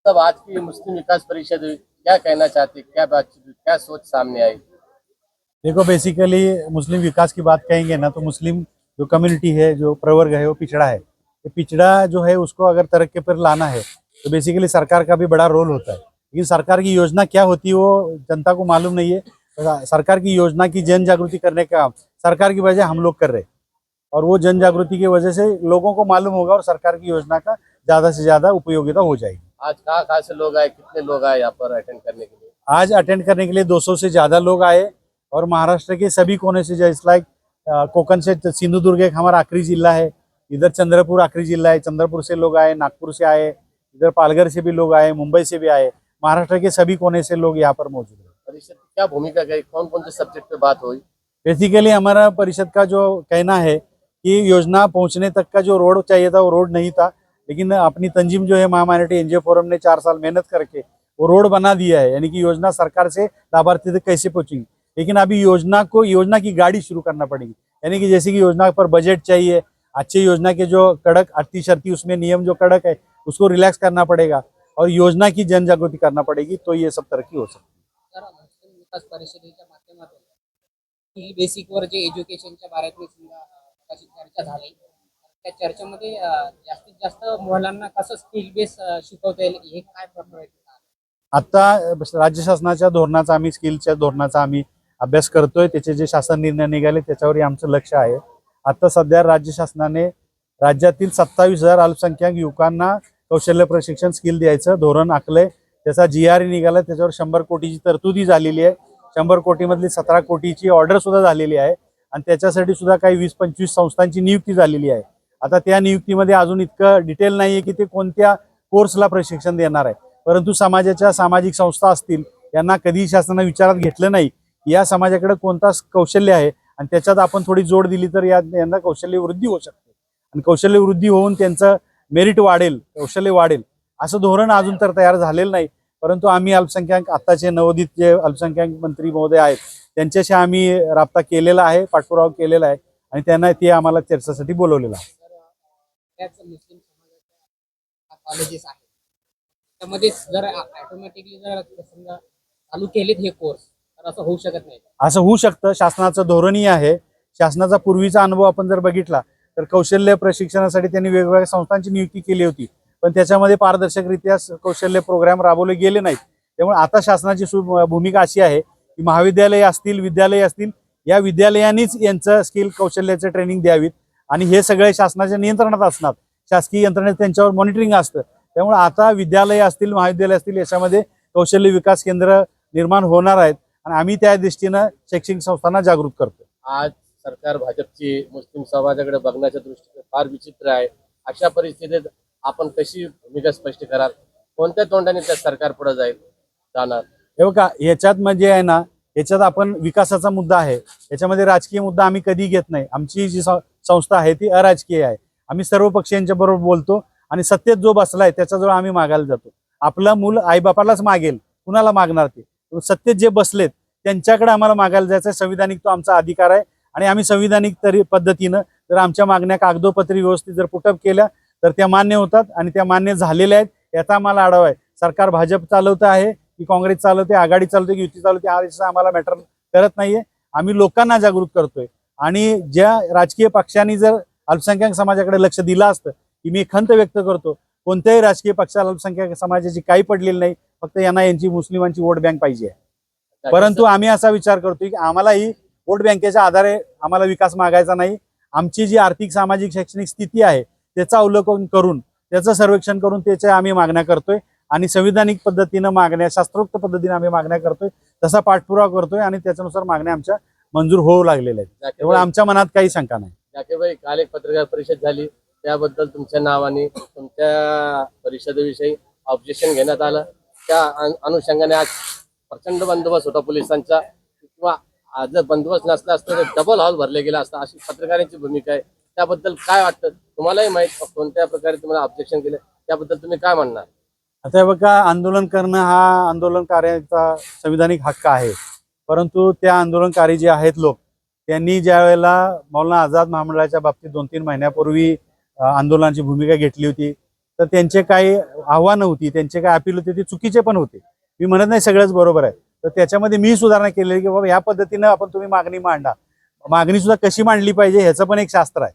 तब आज की मुस्लिम विकास परिषद हुई, क्या कहना चाहते, क्या बातचीत हुई, क्या सोच सामने आई? देखो बेसिकली मुस्लिम विकास की बात कहेंगे ना तो मुस्लिम जो कम्युनिटी है, जो प्रवर्ग है, वो पिछड़ा है। ये पिछड़ा जो है उसको अगर तरक्की पर लाना है तो बेसिकली सरकार का भी बड़ा रोल होता है। लेकिन सरकार की योजना क्या होती है वो जनता को मालूम नहीं है। सरकार की योजना की जन जागृति करने का काम सरकार की वजह हम लोग कर रहे हैं, और वो जन जागृति की वजह से लोगों को मालूम होगा और सरकार की योजना का ज्यादा से ज्यादा उपयोगिता हो जाएगी। आज कहाँ से लोग आए, कितने लोग आए यहाँ पर अटेंड करने के लिए? आज अटेंड करने के लिए 200 से ज्यादा लोग आए, और महाराष्ट्र के सभी कोने से, जैसे लाइक कोकण से सिंधुदुर्ग एक हमारा आखिरी जिला है, इधर चंद्रपुर आखिरी जिला है, चंद्रपुर से लोग आए, नागपुर से आए, इधर पालघर से भी लोग आए, मुंबई से भी आए। महाराष्ट्र के सभी कोने से लोग यहाँ पर मौजूद हैं। परिषद की क्या भूमिका गई, कौन कौन से सब्जेक्ट पे बात हुई? बेसिकली हमारा परिषद का जो कहना है कि योजना पहुंचने तक का जो रोड चाहिए था वो रोड नहीं था, लेकिन अपनी तंजीम जो है महामाइनॉरिटी एनजीओ फोरम ने 4 साल मेहनत करके वो रोड बना दिया है। यानी कि योजना सरकार से लाभार्थी तक कैसे पहुंचेगी, लेकिन अभी योजना की गाड़ी शुरू करना पड़ेगी। यानी कि जैसे कि योजना पर बजट चाहिए, अच्छी योजना के जो कड़क अति शर्ती उसमें नियम जो कड़क है उसको रिलैक्स करना पड़ेगा, और योजना की जन जागृति करना पड़ेगी, तो ये सब तरक्की हो सकती है। तर मुस्लिम विकास परिषदेच्या माध्यमातून स्किल बेसिकवर जे एज्युकेशनच्या बाबतीत समजा कशी चर्चा झाली, त्या चर्चेमध्ये जास्तीत जास्त मुलांना कसं स्किल बेस शिकवता येईल हे काय प्रयत्न आहे? आता राज्य शासनाच्या धोरणाचा आम्ही स्किलच्या धोरणाचा आम्ही अभ्यास करतोय। त्याचे जे शासन निर्णय निघाले त्याच्यावर आमचं लक्ष आहे। आता सध्या राज्य शासनाने राज्यातील 27,000 अल्पसंख्याक युवकांना कौशल्य प्रशिक्षण स्किल द्यायचं धोरण आखलंय। त्याचा GRE निघाला, त्याच्यावर 100 कोटीची तरतुदी झालेली आहे। 100 कोटीमधली 17 कोटीची ऑर्डर सुद्धा झालेली आहे, आणि त्याच्यासाठी सुद्धा काही 20-25 संस्थांची नियुक्ती झालेली आहे। आता त्या नियुक्तीमध्ये अजून इतकं डिटेल नाहीये की ते कोणत्या कोर्सला प्रशिक्षण देणार आहे, परंतु समाजाच्या सामाजिक संस्था असतील यांना कधी शासनाने विचारात घेतलं नाही या समाजाकडे कोणता कौशल्य आहे, आणि त्याच्यात आपण थोडी जोड दिली तर यांना कौशल्य वृद्धी होऊ शकते, आणि कौशल्य वृद्धी होऊन त्यांचं मेरिट वाढेल, कौशल्य वाढेल। असं धोरण अजून तर तयार झालेलं नाही, परंतु आम्ही अल्पसंख्याक आताचे नवोदित जे अल्पसंख्याक मंत्री महोदय आहेत त्यांच्याशी आम्ही राबता केलेला आहे, पाठपुरावा केलेला आहे, आणि त्यांना ते आम्हाला चर्चेसाठी बोलवलेलं आहे। त्याच मुस्लिम समाजाच्या कॉलेजेस आहेत त्यामध्ये जर ऑटोमॅटिकली जर समजा चालू केलेत हे कोर्स तर असं होऊ शकत नाही? असं होऊ शकतं, शासनाचं धोरणही आहे। शासनाचा पूर्वीचा अनुभव आपण जर बघितला तर कौशल्य प्रशिक्षणासाठी त्यांनी वेगवेगळ्या संस्थांची नियुक्ती केली होती, पण त्याच्यामध्ये पारदर्शकरित्या कौशल्य प्रोग्राम राबवले गेले नाहीत। त्यामुळे आता शासनाची भूमिका अशी आहे की महाविद्यालय असतील, विद्यालय असतील, या विद्यालयांनीच यांचं स्किल कौशल्याचं ट्रेनिंग द्यावीत, आणि हे सगळे शासनाच्या नियंत्रणात असणार। शासकीय यंत्रणेत त्यांच्यावर मॉनिटरिंग असतं। त्यामुळे आता विद्यालय असतील, महाविद्यालय असतील, याच्यामध्ये कौशल्य विकास केंद्र निर्माण होणार आहेत, आणि आम्ही त्या दृष्टीनं शैक्षणिक संस्थांना जागृत करतो। आज सरकार भाजपची मुस्लिम समाजाकडे बघण्याच्या दृष्टीने फार विचित्र आहे। अशा परिस्थितीत आपण कशी भूमिका स्पष्ट कराल, कोणत्या तोंडाने त्या सरकार पुढे जाणार? हे बघा, याच्यात म्हणजे आहे ना, याच्यात आपण विकासाचा मुद्दा आहे, याच्यामध्ये राजकीय मुद्दा आम्ही कधी घेत नाही। आमची जी संस्था आहे ती अराजकीय आहे। आम्ही सर्व पक्षीयांच्या बरोबर बोलतो, आणि सत्तेत जो बसलाय त्याच्याजवळ आम्ही मागायला जातो। आपलं मूल आईबापालाच मागेल, कुणाला मागणार ते? सत्तेत जे बसलेत त्यांच्याकडे आम्हाला मागायला जायचं, संविधानिक तो आमचा अधिकार आहे, आणि आम्ही संविधानिक तरी पद्धतीनं जर आमच्या मागण्या कागदोपत्री व्यवस्थित जर पुटअप केल्या तर त्या मान्य होतात, आणि त्या मान्य झालेल्या आहेत। याचा आम्हाला आढावा आहे। सरकार भाजप चालवतं आहे की काँग्रेस चालवते, आघाडी चालवते की युती चालवते, हा आम्हाला मॅटर करत नाहीये। आम्ही लोकांना जागृत करतोय, आणि ज्या राजकीय पक्षांनी जर अल्पसंख्याक समाजाकडे लक्ष दिलं असतं, की मी खंत व्यक्त करतो, कोणत्याही राजकीय पक्षाला अल्पसंख्याक समाजाची काही पडलेली नाही, फक्त यांची मुस्लिमांची वोट बँक पाहिजे आहे। परंतु आम्ही असा विचार करतोय की आम्हालाही वोट बँकेच्या आधारे आम्हाला विकास मागायचा नाही। आमची जी आर्थिक, सामाजिक, शैक्षणिक स्थिती आहे त्याचं अवलोकन करून, त्याचं सर्वेक्षण करून त्याच्या आम्ही मागण्या करतोय, आणि संविधानिक पद्धतीनं मागण्या, शास्त्रोक्त पद्धतीने आम्ही मागण्या करतोय, तसा पाठपुरावा करतोय, आणि त्याच्यानुसार मागण्या आमच्या मंजूर होऊ लागलेल्या आहेत। त्यामुळे आमच्या मनात काही शंका नाही। जाकीरभाई, काल एक पत्रकार परिषद झाली, त्याबद्दल तुमच्या नावाने तुमच्या परिषदेविषयी ऑब्जेक्शन घेण्यात आलं। त्या अनुषंगाने आज प्रचंड बंदोबस्त होता पोलिसांचा, किंवा जर बंदोबस्त नसला असता तर डबल हॉल भरले गेला असता, अशी पत्रकारांची भूमिका आहे। त्याबद्दल काय वाटतं तुम्हालाही? माहित कोणत्या प्रकारे तुम्हाला ऑब्जेक्शन केलं, त्याबद्दल तुम्ही काय म्हणणार? आता हे बघा, आंदोलन करणं हा आंदोलनकार्याचा संविधानिक हक्क आहे, परंतु त्या आंदोलनकारी जे आहेत लोक, त्यांनी ज्या वेळेला मौलाना आझाद महामंडळाच्या बाबतीत 2-3 महिन्यापूर्वी आंदोलनाची भूमिका घेतली होती, तर त्यांचे काही आव्हानं होती, त्यांचे काय अपील होते ते चुकीचे पण होते. मी म्हणत नाही सगळंच बरोबर आहे, तर त्याच्यामध्ये मी सुधारणा केलेली की बाबा ह्या पद्धतीनं आपण तुम्ही मागणी मांडा. मागणी सुद्धा कशी मांडली पाहिजे ह्याचं पण एक शास्त्र आहे.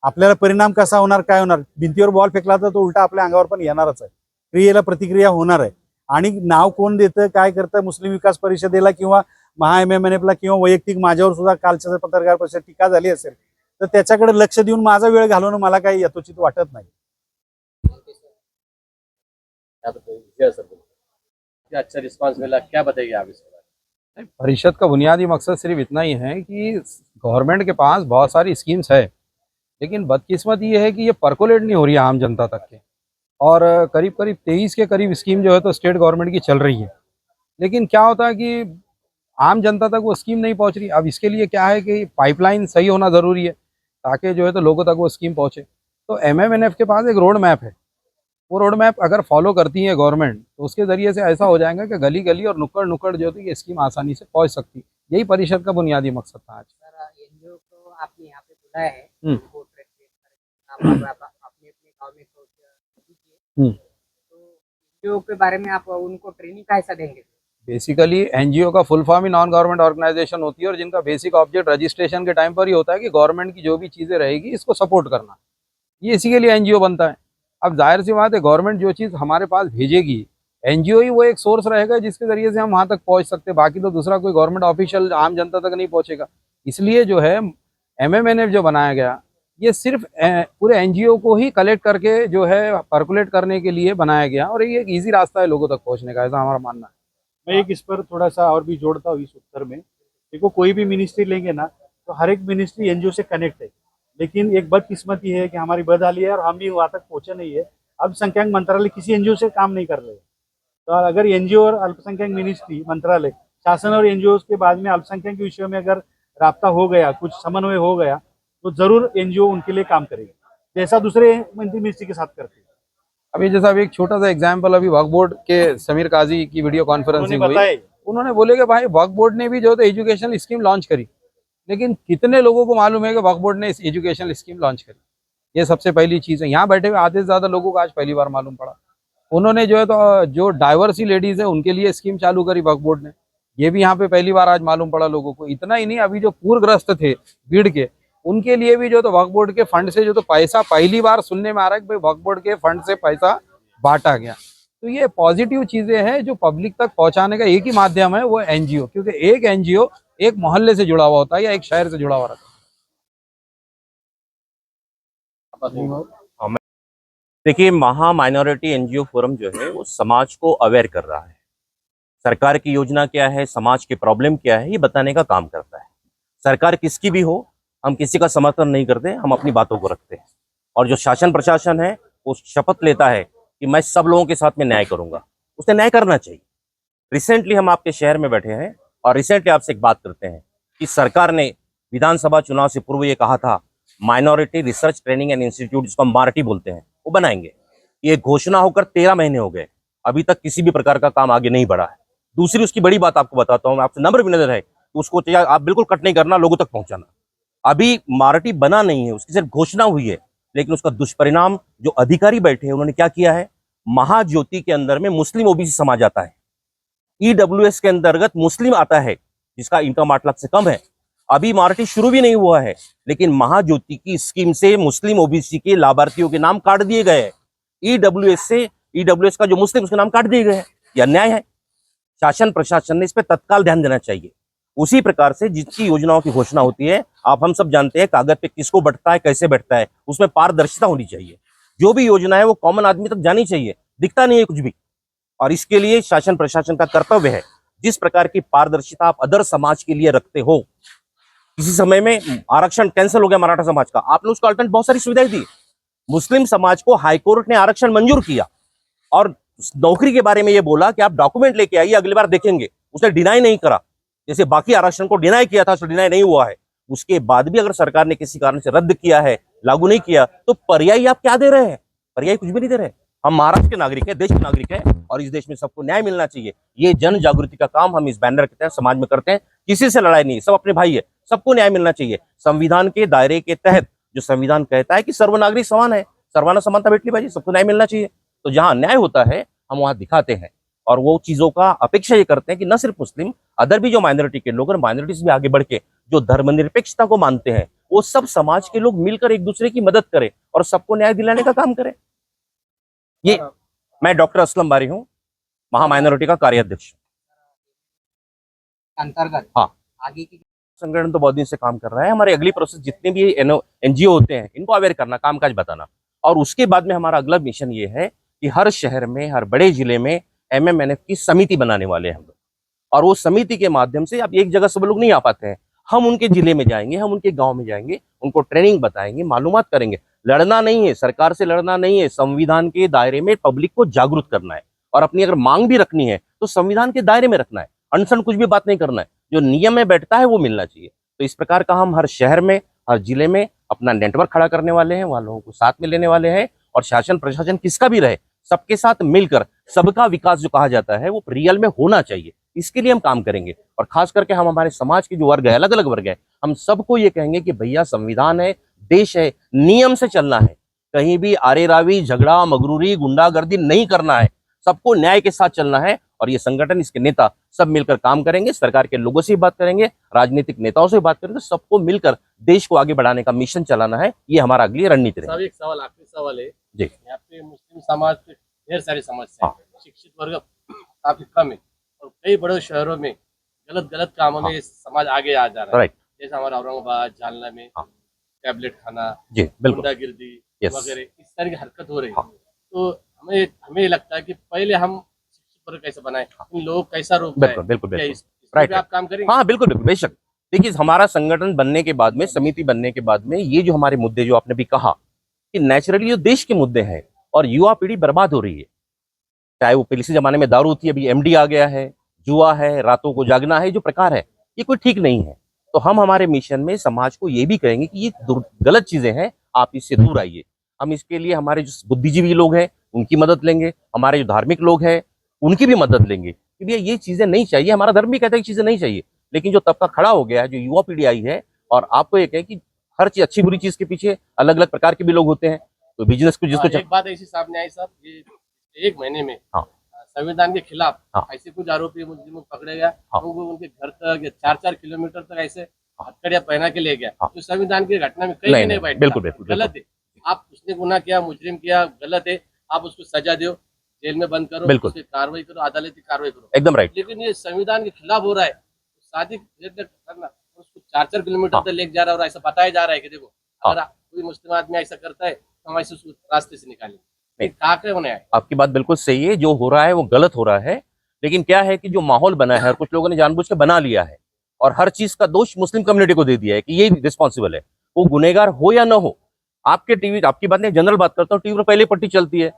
आपल्याला परिणाम कसा होणार, काय होणार, भिंतीवर बॉल फेकला तर तो उलटा आपल्या अंगावर पण येणारच आहे, क्रियेला प्रतिक्रिया होणार आहे. आणि नाव कोण देतं, काय करतं, मुस्लिम विकास परिषदेला किंवा MMNF ला किंवा वैयक्तिक माझ्यावर सुद्धा कालच्या पत्रकार परिषदेत टीका झाली असेल, तर त्याच्याकडे लक्ष देऊन माझा वेळ घालवणं मला काही यथोचित वाटत नाही. अच्छा रिस्पॉन्स मिला, क्या बताइए आप इसके बारे परिषद का बुनियादी मकसद सिर्फ इतना ही है कि गवर्नमेंट के पास बहुत सारी स्कीम्स है, लेकिन बदकिस्मत ये है कि ये परकोलेट नहीं हो रही है आम जनता तक के। और करीब करीब 23 के करीब स्कीम जो है तो स्टेट गवर्नमेंट की चल रही है, लेकिन क्या होता है कि आम जनता तक वो स्कीम नहीं पहुंच रही। अब इसके लिए क्या है कि पाइपलाइन सही होना ज़रूरी है ताकि जो है तो लोगों तक वो स्कीम पहुंचे। तो MMNF के पास एक रोड मैप है, वो रोड मैप अगर फॉलो करती है गवर्नमेंट तो उसके ज़रिए से ऐसा हो जाएगा कि गली गली और नुक्कड़ नुक्कड़ जो है ये स्कीम आसानी से पहुंच सकती। यही परिषद का बुनियादी मकसद था आज। सर एनजीओ को आपने यहाँ पे बुलाया है, हम्म। वो अपने अपने गाँव में हम्म। तो एनजीओ के बारे में आप उनको ट्रेनिंग कैसा देंगे? बेसिकली एनजीओ का फुल फॉर्म ही नॉन गवर्नमेंट ऑर्गेनाइजेशन होती है और जिनका बेसिक ऑब्जेक्ट रजिस्ट्रेशन के टाइम पर ही होता है कि गवर्नमेंट की जो भी चीज़ें रहेगी इसको सपोर्ट करना, ये इसी के लिए एनजीओ बनता है। अब जाहिर सी बात है गवर्नमेंट जो चीज़ हमारे पास भेजेगी, एनजीओ ही वो एक सोर्स रहेगा जिसके ज़रिए से हम वहाँ तक पहुँच सकते हैं, बाकी तो दूसरा कोई गवर्नमेंट ऑफिशियल आम जनता तक नहीं पहुँचेगा। इसलिए जो है MMNF जो बनाया गया ये सिर्फ पूरे एनजीओ को ही कलेक्ट करके जो है पर्कुलेट करने के लिए बनाया गया और ये एक ईजी रास्ता है लोगों तक पहुँचने का, ऐसा हमारा मानना है। मैं एक इस पर थोड़ा सा और भी जोड़ता हूँ इस उत्तर में। देखो कोई भी मिनिस्ट्री लेंगे ना तो हर एक मिनिस्ट्री एनजीओ से कनेक्ट है, लेकिन एक बदकिस्मती है कि हमारी बदहाली है और हम भी वहाँ तक पहुँचे नहीं है। अल्पसंख्यक मंत्रालय किसी एनजीओ से काम नहीं कर रहे, तो अगर एनजीओ और अल्पसंख्यक मिनिस्ट्री मंत्रालय, शासन और एनजीओ के बाद में अल्पसंख्यक के विषयों में अगर राब्ता हो गया, कुछ समन्वय हो गया, तो जरूर एनजीओ उनके लिए काम करेगी, जैसा दूसरे मिनिस्ट्री के साथ करते हैं। अभी जैसा अभी एक छोटा सा एग्जांपल, अभी वक्फ बोर्ड के समीर काजी की वीडियो कॉन्फ्रेंसिंग हुई, उन्होंने बोले कि भाई वक्फ बोर्ड ने भी जो है एजुकेशनल स्कीम लॉन्च करी, लेकिन कितने लोगों को मालूम है कि वक्फ बोर्ड ने इस एजुकेशनल स्कीम लॉन्च करी? ये सबसे पहली चीज़ है। यहाँ बैठे हुए आधे से ज़्यादा लोगों को आज पहली बार मालूम पड़ा। उन्होंने जो है तो जो डाइवर्सी लेडीज़ है उनके लिए स्कीम चालू करी वक्फ बोर्ड ने, ये भी यहाँ पे पहली बार आज मालूम पड़ा लोगों को। इतना ही नहीं, अभी जो पूरग्रस्त थे भीड़ के, उनके लिए भी जो तो वक्फ बोर्ड के फंड से जो तो पैसा पहली बार सुनने में आ रहा है कि भाई वक्फ बोर्ड के फंड से पैसा बांटा गया। तो ये पॉजिटिव चीजें हैं जो पब्लिक तक पहुंचाने का एक ही माध्यम है, वो एनजीओ, क्योंकि एक एनजीओ एक मोहल्ले से जुड़ा हुआ होता है या एक शहर से जुड़ा हुआ रहता है। देखिए, महा माइनॉरिटी एनजीओ फोरम जो है वो समाज को अवेयर कर रहा है। सरकार की योजना क्या है, समाज की प्रॉब्लम क्या है, ये बताने का काम करता है। सरकार किसकी भी हो, हम किसी का समर्थन नहीं करते, हम अपनी बातों को रखते हैं। और जो शासन प्रशासन है वो शपथ लेता है कि मैं सब लोगों के साथ में न्याय करूंगा, उसे न्याय करना चाहिए। रिसेंटली हम आपके शहर में बैठे हैं और रिसेंटली आपसे एक बात करते हैं कि सरकार ने विधानसभा चुनाव से पूर्व ये कहा था minority research training and institute, जिसको हम मार्टी बोलते हैं, वो बनाएंगे। ये घोषणा होकर 13 महीने हो गए, अभी तक किसी भी प्रकार का काम आगे नहीं बढ़ा है। दूसरी उसकी बड़ी बात आपको बताता हूँ, आपसे नम्र विनम्र है, उसको आप बिल्कुल कट नहीं करना, लोगों तक पहुंचाना। अभी मार्टी बना नहीं है, उसकी सिर्फ घोषणा हुई है, लेकिन उसका दुष्परिणाम जो अधिकारी बैठे हैं उन्होंने क्या किया है, महाज्योति के अंदर में मुस्लिम ओबीसी समाज आता है, ईडब्ल्यूएस के अंतर्गत मुस्लिम आता है जिसका इनकम 8 लाख से कम है। अभी मार्टी शुरू भी नहीं हुआ है, लेकिन महाज्योति की स्कीम से मुस्लिम ओबीसी के लाभार्थियों के नाम काट दिए गए हैं। ईडब्ल्यूएस का जो मुस्लिम, उसके नाम काट दिए गए हैं। यह अन्याय है। शासन प्रशासन ने इस पर तत्काल ध्यान देना चाहिए। उसी प्रकार से जिसकी योजनाओं की घोषणा होती है, आप हम सब जानते हैं कागज पे किसको बढ़ता है, कैसे बढ़ता है, उसमें पारदर्शिता होनी चाहिए। जो भी योजना है वो कॉमन आदमी तक जानी चाहिए, दिखता नहीं है कुछ भी। और इसके लिए शासन प्रशासन का कर्तव्य है, जिस प्रकार की पारदर्शिता आप अदर समाज के लिए रखते हो। किसी समय में आरक्षण कैंसिल हो गया मराठा समाज का, आपने उसको अल्टरनेट बहुत सारी सुविधाएं दी। मुस्लिम समाज को हाईकोर्ट ने आरक्षण मंजूर किया और नौकरी के बारे में ये बोला कि आप डॉक्यूमेंट लेके आइए, अगली बार देखेंगे। उसने डिनाई नहीं करा, जैसे बाकी आरक्षण को डिनाई किया था, तो डिनाई नहीं हुआ है। उसके बाद भी अगर सरकार ने किसी कारण से रद्द किया है, लागू नहीं किया, तो पर्याय आप क्या दे रहे हैं? पर्याय कुछ भी नहीं दे रहे। हम महाराष्ट्र के नागरिक हैं, देश के नागरिक हैं, और इस देश में सबको न्याय मिलना चाहिए। ये जन जागृति का काम हम इस बैनर के तहत समाज में करते हैं। किसी से लड़ाई नहीं, सब अपने भाई है, सबको न्याय मिलना चाहिए। संविधान के दायरे के तहत जो संविधान कहता है कि सर्व नागरिक समान है, सर्वांना समानता भेटली पाहिजे, सबको न्याय मिलना चाहिए। तो जहां अन्याय होता है हम वहां दिखाते हैं और वो चीजों का अपेक्षा ये करते हैं कि न सिर्फ मुस्लिम, अदर भी जो माइनॉरिटी के लोग और माइनॉरिटीज भी आगे बढ़ के जो धर्मनिरपेक्षता को मानते हैं वो सब समाज के लोग मिलकर एक दूसरे की मदद करें और सबको न्याय दिलाने का काम करें। ये मैं डॉक्टर असलम बारी हूँ, महा माइनॉरिटी का कार्याध्यक्ष। अंतर्गत हाँ। आगे की संगठन तो बहुत दिन से काम कर रहा है। हमारी अगली प्रोसेस जितने भी एनजीओ होते हैं इनको अवेयर करना, कामकाज बताना, और उसके बाद में हमारा अगला मिशन ये है कि हर शहर में, हर बड़े जिले में MMNF की समिति बनाने वाले हैं हम लोग। और वो समिति के माध्यम से, अब एक जगह सब लोग नहीं आ पाते हैं, हम उनके जिले में जाएंगे, हम उनके गांव में जाएंगे, उनको ट्रेनिंग बताएंगे, मालूमात करेंगे। लड़ना नहीं है, सरकार से लड़ना नहीं है, संविधान के दायरे में पब्लिक को जागरूक करना है। और अपनी अगर मांग भी रखनी है तो संविधान के दायरे में रखना है, अनशन कुछ भी बात नहीं करना है, जो नियम में बैठता है वो मिलना चाहिए। तो इस प्रकार का हम हर शहर में, हर जिले में अपना नेटवर्क खड़ा करने वाले हैं, वहां लोगों को साथ में लेने वाले हैं। और शासन प्रशासन किसका भी रहे, सबके साथ मिलकर सबका विकास जो कहा जाता है वो रियल में होना चाहिए, इसके लिए हम काम करेंगे। और खास करके हम हमारे समाज के जो वर्ग है, अलग अलग वर्ग है, हम सबको ये कहेंगे कि भैया संविधान है, देश है, नियम से चलना है, कहीं भी आरे रावी, झगड़ा, मगरूरी, गुंडागर्दी नहीं करना है, सबको न्याय के साथ चलना है। और ये संगठन, इसके नेता सब मिलकर काम करेंगे, सरकार के लोगों से भी बात करेंगे, राजनीतिक नेताओं से भी बात करेंगे, सबको मिलकर देश को आगे बढ़ाने का मिशन चलाना है। ये हमारा अगली रणनीति साहब है। एक सवाल, आखिरी सवाल है जी। यहाँ पे मुस्लिम समाज पे ढेर सारी समस्या हाँ। है, शिक्षित वर्ग काफी कम है और कई बड़े शहरों में गलत गलत कामों में समाज आगे आ जा रहा है। राइट। जैसे हमारा औरंगाबाद, जालना में हाँ। टैबलेट खाना, जी बिल्कुल। गुंडागिर्दी Yes. वगैरह इस तरह की हरकत हो रही है। हाँ। तो हमें लगता है कि पहले हम शिक्षित वर्ग कैसे बनाए, इन लोगों को कैसा रोक बिल्कुल बिल्कुल क्या बिल्कुल। इस पे Right, आप काम करेंगे? हाँ बिल्कुल बिल्कुल, बेशक। देखिए, हमारा संगठन बनने के बाद में, समिति बनने के बाद में, ये जो हमारे मुद्दे जो आपने भी कहा कि नेचुरली जो देश के मुद्दे हैं और युवा पीढ़ी बर्बाद हो रही है, चाहे वो पिछले जमाने में दारू थी, अभी MD आ गया है, जुआ है, रातों को जागना है, जो प्रकार है ये कोई ठीक नहीं है। तो हम हमारे मिशन में समाज को ये भी कहेंगे कि ये गलत चीजें हैं, आप इससे दूर आइए। हम इसके लिए हमारे जो बुद्धिजीवी लोग हैं उनकी मदद लेंगे, हमारे जो धार्मिक लोग हैं उनकी भी मदद लेंगे कि भैया ये चीजें नहीं चाहिए। हमारा धर्म भी कहता है कि चीजें नहीं चाहिए, लेकिन जो तबका खड़ा हो गया है, जो युवा पीढ़ी आई है, और आपको एक है कि हर चीज, अच्छी बुरी चीज के पीछे अलग अलग प्रकार के भी लोग होते हैं। तो बिजनेस को जिसको एक बात ऐसी सामने आई साहब, ये एक महीने में हाँ। संविधान के खिलाफ हाँ। ऐसे कुछ आरोपी मुजरिम पकड़े गया, हाँ। तो वो उनके घर तक 4-4 किलोमीटर तक ऐसे हथकड़ियां पहना के ले गया, हाँ। जो संविधान की घटना में कहीं नहीं, भी नहीं नहीं, बैठता। बिल्कुल, बिल्कुल, गलत है। आप उसने गुनाह किया, मुजरिम किया, गलत है, आप उसको सजा दो, जेल में बंद करो, बिल्कुल। उसकी कार्रवाई करो, अदालती कार्रवाई करो, एकदम राइट। लेकिन ये संविधान के खिलाफ हो रहा है। शादी करना, उसको 4-4 किलोमीटर हाँ। तक लेके जा रहा है और ऐसा बताया जा रहा है कि देखो हाँ। अगर कोई मुस्लिम आदमी ऐसा करता है तो हम ऐसे उसको रास्ते से निकालेंगे। कहा के होने आए। आपकी बात बिल्कुल सही है, जो हो रहा है वो गलत हो रहा है, लेकिन क्या है कि जो माहौल बना है और कुछ लोगों ने जानबूझ के बना लिया है और हर चीज का दोष मुस्लिम कम्युनिटी को दे दिया है कि ये रिस्पॉन्सिबल है, वो गुनेगार हो या ना हो। आपके टीवी, आपकी बात नहीं, जनरल बात करता हूँ, टीवी पर पहले पट्टी चलती है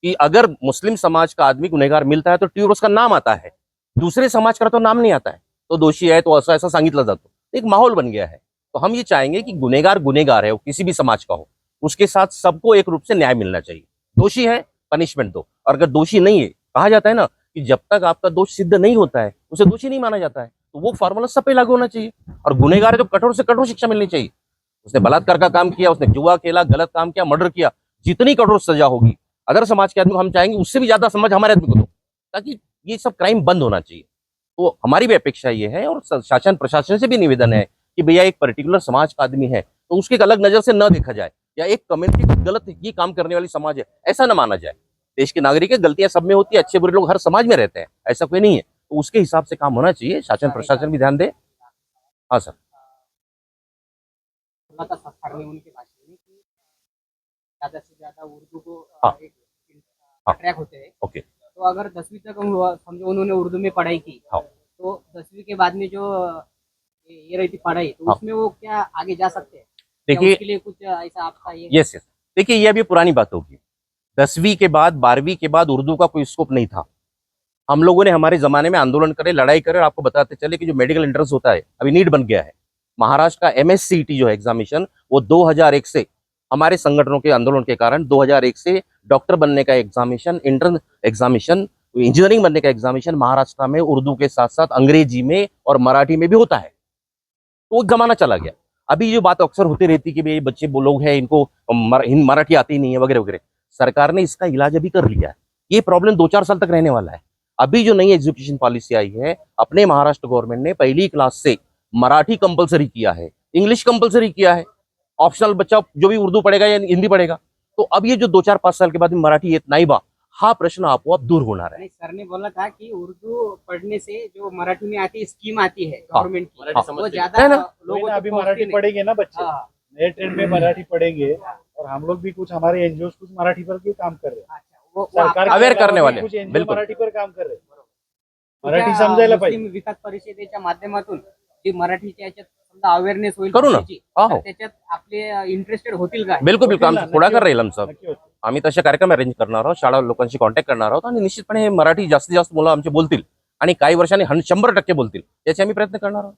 कि अगर मुस्लिम समाज का आदमी गुनेगार मिलता है तो टीवी पर उसका नाम आता है, दूसरे समाज का तो नाम नहीं आता है, तो दोषी है तो ऐसा ऐसा सांगितला जातो। एक माहौल बन गया है। तो हम ये चाहेंगे कि गुनेगार गुनेगार है, वो किसी भी समाज का हो, उसके साथ सबको एक रूप से न्याय मिलना चाहिए। दोषी है, पनिशमेंट दो, और अगर दोषी नहीं है, कहा जाता है ना कि जब तक आपका दोष सिद्ध नहीं होता है उसे दोषी नहीं माना जाता है, तो वो फॉर्मूला सब पे लागू होना चाहिए। और गुनेगार है तो कठोर से कठोर शिक्षा मिलनी चाहिए। उसने बलात्कार का काम किया, उसने जुआ खेला, गलत काम किया, मर्डर किया, जितनी कठोर सजा होगी अदर समाज के आदमी को हम चाहेंगे उससे भी ज्यादा समझ हमारे आदमी को दो, ताकि ये सब क्राइम बंद होना चाहिए। तो हमारी भी अपेक्षा ये है और शासन प्रशासन से भी निवेदन है कि भैया एक पर्टिकुलर समाज का आदमी है तो उसके एक अलग नजर से न देखा जाए, या एक कम्युनिटी गलत ये काम करने वाली समाज है ऐसा न माना जाए। देश के नागरिक है, गलतियां सब में होती है, अच्छे बुरे लोग हर समाज में रहते हैं, ऐसा कोई नहीं है। तो उसके हिसाब से काम होना चाहिए, शासन प्रशासन भी ध्यान दे। हाँ सर। संस्कार में उनके भाषण में कि ज्यादा से ज्यादा उर्दू को हाँ। एक हाँ। ट्रैक होते हैं। ओके। तो अगर 10वीं तक समझो उन्होंने उर्दू में पढ़ाई की, हाँ। तो 10वीं के बाद में जो ये रही थी पढ़ाई, तो हाँ। उसमें वो क्या आगे जा सकते हैं? देखिए, उसके लिए कुछ ऐसा आपका ये यस यस, देखिए ये अभी पुरानी बात होगी। 10वीं के बाद, 12वीं के बाद उर्दू का कोई स्कोप नहीं था। हम लोगों ने हमारे जमाने में आंदोलन करे, लड़ाई करे, और आपको बताते चले कि जो मेडिकल एंट्रेंस होता है अभी नीट बन गया है। महाराष्ट्र का MSCET जो है एग्जामिनेशन, वो 2001 से हमारे संगठनों के आंदोलन के कारण 2001 से डॉक्टर बनने का एग्जामिनेशन, इंटर्न एग्जामिनेशन, इंजीनियरिंग बनने का एग्जामिनेशन महाराष्ट्र में उर्दू के साथ साथ अंग्रेजी में और मराठी में भी होता है। तो वो जमाना चला गया। अभी जो बात अक्सर होती रहती कि भाई ये बच्चे वो लोग हैं इनको मराठी आती ही नहीं है वगैरह वगैरह। सरकार ने इसका इलाज अभी कर लिया है। ये प्रॉब्लम 2-4 साल तक रहने वाला है। अभी जो नई एजुकेशन पॉलिसी आई है, अपने महाराष्ट्र गवर्नमेंट ने पहली क्लास से मराठी कंपलसरी किया है, इंग्लिश कंपलसरी किया है, ऑप्शनल बच्चा जो भी उर्दू पढ़ेगा या हिंदी पढ़ेगा। तो अब ये जो 2-4-5 साल के बाद मराठी येत नाही बा, हा प्रश्न आपोआप दूर होणार आहे। नहीं, सर ने बोला था कि उर्दू पढ़ने से जो मराठी में आती स्कीम आती है गवर्नमेंट की, मराठी समझ वो में ज्यादा है ना? लोगों अभी तक मराठी पहुंचती नहीं। पढ़ेंगे ना बच्चे, हाँ, नए ट्रेंड में मराठी पढ़ेंगे, और हम लोग भी कुछ हमारे एनजीओ कुछ मराठी पर भी काम कर रहे हैं। अच्छा, वो सरकार आपका- के अवेयर अलावा करने भी वाले, कुछ NGO बिल्कुल। मराठी पर काम कर रहे हैं। तो मराठी त्या, समजायला मुस्लिम पाहिजे। विकास परिषदेच्या माध्यमातून जी मराठीच्या याच्यात समजा अवेअरनेस होईल करू ना. भाषेची, हो. तर त्याच्यात आपले इंटरेस्टेड होतील का? बिलकुल बिलकुल आमचं पुढाकार राहील आमचा। नक्की होतं. आम्ही तसे कार्यक्रम अरेंज करणार आहोत, शाळा लोकांशी कॉन्टॅक्ट करणार आहोत आणि निश्चितपणे हे मराठी जास्तीत जास्त मुलं आमचे बोलतील आणि काही वर्षांनी 100% बोलतील याचे आम्ही प्रयत्न करणार आहोत।